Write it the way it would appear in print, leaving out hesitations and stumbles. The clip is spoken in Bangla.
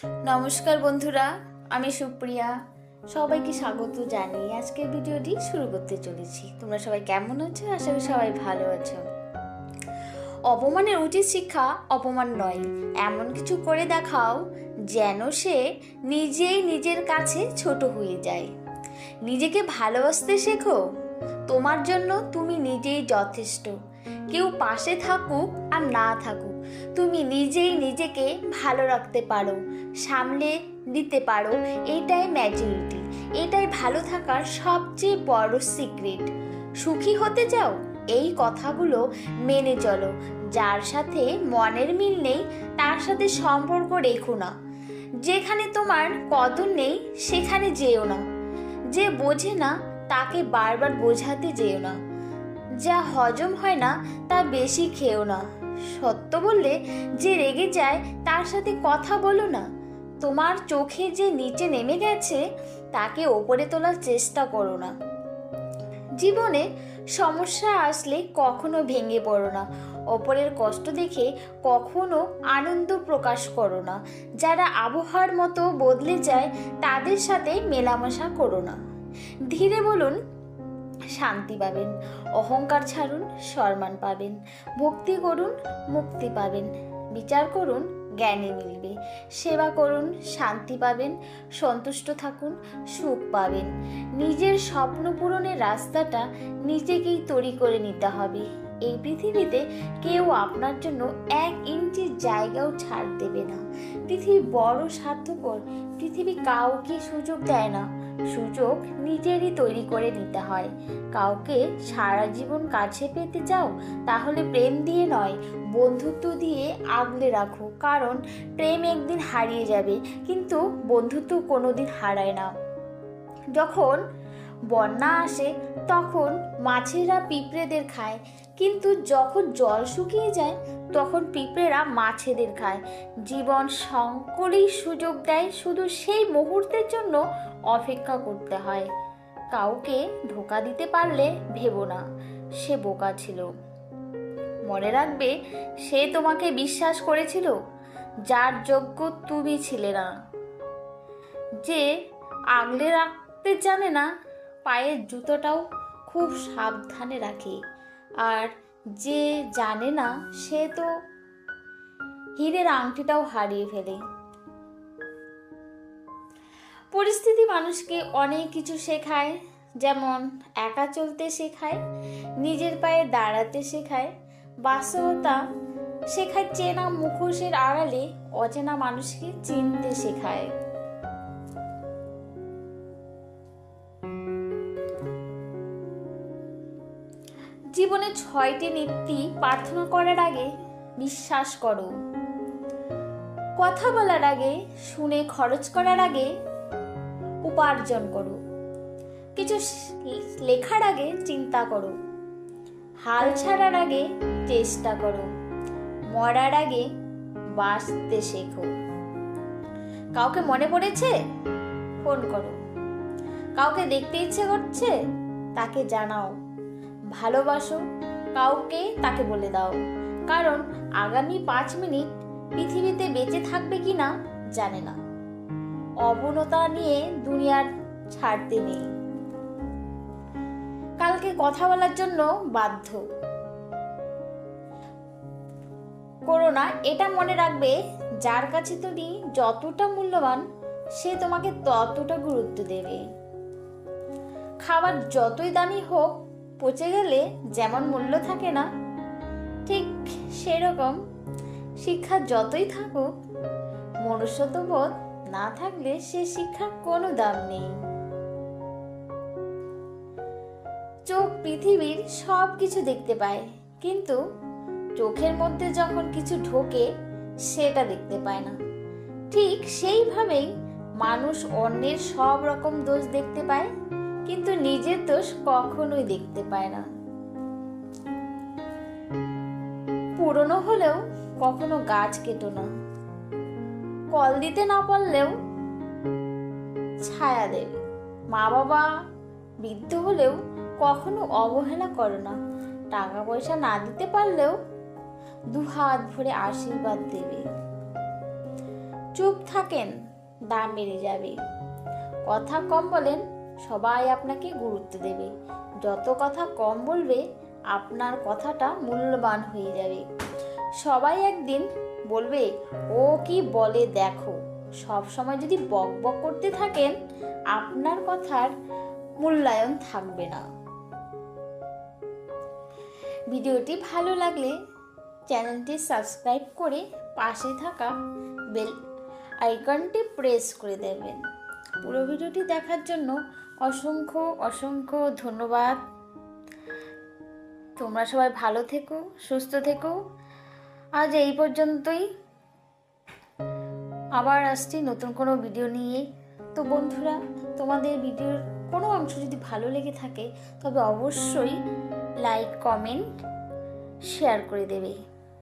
নমস্কার বন্ধুরা, আমি সুপ্রিয়া। সবাইকে স্বাগত জানিয়ে আজকের ভিডিওটি শুরু করতে চলেছি। তোমরা সবাই কেমন আছো? আশা করি সবাই ভালো আছো। অপমানের উচিত শিক্ষা অপমান নয়, এমন কিছু করে দেখাও যেন সে নিজেই নিজের কাছে ছোট হয়ে যায়। নিজেকে ভালোবাসতে শেখো, তোমার জন্য তুমি নিজেই যথেষ্ট। কেউ পাশে থাকুক আর না থাকুক, তুমি নিজেই নিজেকে ভালো রাখতে পারো, সামলে দিতে পারো। এটাই ম্যাচুরিটি, এটাই ভালো থাকার সবচেয়ে বড় সিক্রেট। সুখী হতে চাও, এই কথাগুলো মেনে চলো। যার সাথে মনের মিল নেই তার সাথে সম্পর্ক রেখো না। যেখানে তোমার কদর নেই সেখানে যেও না। যে বোঝে না তাকে বারবার বোঝাতে যেও না। যা হজম হয় না তা বেশি খেও না। সত্য বললে যে রেগে যায় তার সাথে কথা বলো না। তোমার চোখে যে নিচে নেমে গেছে তাকে ওপরে তোলার চেষ্টা করো না। জীবনে সমস্যা আসলে কখনো ভেঙে পড়ো না। অপরের কষ্ট দেখে কখনো আনন্দ প্রকাশ করো না। যারা আবহাওয়ার মতো বদলে যায় তাদের সাথে মেলামেশা করো না। ধীরে বলুন, শান্তি পাবেন। অহংকার ছাড়ুন, সম্মান পাবেন। ভক্তি করুন, মুক্তি পাবেন। বিচার করুন, জ্ঞানে মিলবে। সেবা করুন, শান্তি পাবেন। সন্তুষ্ট থাকুন, সুখ পাবেন। নিজের স্বপ্ন পূরণের রাস্তাটা নিজেকেই তৈরি করে নিতে হবে। এই পৃথিবীতে কেউ আপনার জন্য 1 ইঞ্চি জায়গাও ছাড় দেবে না। পৃথিবী বড় স্বার্থপর, পৃথিবী কাউকে সুযোগ দেয় না। সুযোগ নিজেরই তৈরি করে নিতে হয়। কাউকে সারা জীবন কাছে পেতে চাও, তাহলে প্রেম দিয়ে নয়, বন্ধুত্ব দিয়ে আগলে রাখো। কারণ প্রেম একদিন হারিয়ে যাবে, কিন্তু বন্ধুত্ব কোনোদিন হারায় না। যখন বন্যা আসে তখন মাছেরা পিঁপড়েদের খায়, কিন্তু যখন জল শুকিয়ে যায় তখন পিঁপড়েরা মাছেদের খায়। জীবন সকলেই সুযোগ দেয়, শুধু সেই মুহূর্তের জন্য অপেক্ষা করতে হয়। কাউকে ধোঁকা দিতে পারলে ভেবো না সে বোকা ছিল। মনে রাখবে, সে তোমাকে বিশ্বাস করেছিল যার যোগ্য তুমি ছিলে না। যে আগলে রাখতে জানে না পায়ের জুতোটাও খুব সাবধানে রাখে, আর যে জানে না সে তো হীরের আংটিটাও হারিয়ে ফেলে। পরিস্থিতি মানুষকে অনেক কিছু শেখায়, যেমন একা চলতে শেখায়, নিজের পায়ে দাঁড়াতে শেখায়। বাস্তবতা শেখায় চেনা মুখোশের আড়ালে অচেনা মানুষকে চিনতে শেখায়। জীবনে 6টি নীতি প্রার্থনা করার আগে বিশ্বাস করো। কথা বলার আগে শুনে, খরচ করার আগে উপার্জন করো। কিছু লেখার আগে চিন্তা করো। হাল ছাড়ার আগে চেষ্টা করো। মরার আগে বাঁচতে শেখো। কাউকে মনে পড়েছে? ফোন করো। কাউকে দেখতে ইচ্ছে করছে? তাকে জানাও। ভালোবাসো কাউকে, তাকে বলে দাও। কারণ আগামী 5 মিনিট পৃথিবীতে বেঁচে থাকবে কিনা জানে না। অবনতা নিয়ে দুনিয়ার ছাড়তে নেই। কালকে কথা বলার জন্য বাধ্য করো না। এটা মনে রাখবে, যার কাছে তুমি যতটা মূল্যবান সে তোমাকে ততটা গুরুত্ব দেবে। খাবার যতই দামি হোক, পচে গেলে যেমন মূল্য থাকে না, ঠিক সেরকম শিক্ষা যতই থাকুক, মনুষ্যত্ববোধ না থাকলে সে শিক্ষার কোনো দাম নেই। চোখ পৃথিবীর সব কিছু দেখতে পায়, কিন্তু চোখের মধ্যে যখন কিছু ঢোকে সেটা দেখতে পায় না। ঠিক সেইভাবেই মানুষ অন্যের সব রকম দোষ দেখতে পায়, কিন্তু নিজের দোষ কখনোই দেখতে পায় না। পুরনো হলেও কখনো গাছ কেটো না। কল দিতে না পারলেও ছায়া দেবে। মা বাবা বৃদ্ধ হলেও কখনো অবহেলা করো না। টাকা পয়সা না দিতে পারলেও 2 হাত ভরে আশীর্বাদ দেবে। চুপ থাকেন, দাম বেড়ে যাবে। কথা কম বলেন, সবাই আপনাকে গুরুত্ব দেবে। যত কথা কম বলবে, আপনার কথাটা মূল্যবান হয়ে যাবে। সবাই একদিন বলবে, ও কি বলে দেখো। সব সময় যদি বক বক করতে থাকেন, আপনার কথার মূল্যায়ন থাকবে না। ভিডিওটি ভালো লাগলে চ্যানেলটি সাবস্ক্রাইব করে পাশে থাকা বেল আইকনটি প্রেস করে দেবেন। পুরো ভিডিওটি দেখার জন্য অসংখ্য অসংখ্য ধন্যবাদ। তোমরা সবাই ভালো থেকো, সুস্থ থেকো। আজ এই পর্যন্তই, আবার আসছি নতুন কোনো ভিডিও নিয়ে। তো বন্ধুরা, তোমাদের ভিডিওর কোনো অংশ যদি ভালো লেগে থাকে তবে অবশ্যই লাইক, কমেন্ট, শেয়ার করে দেবে।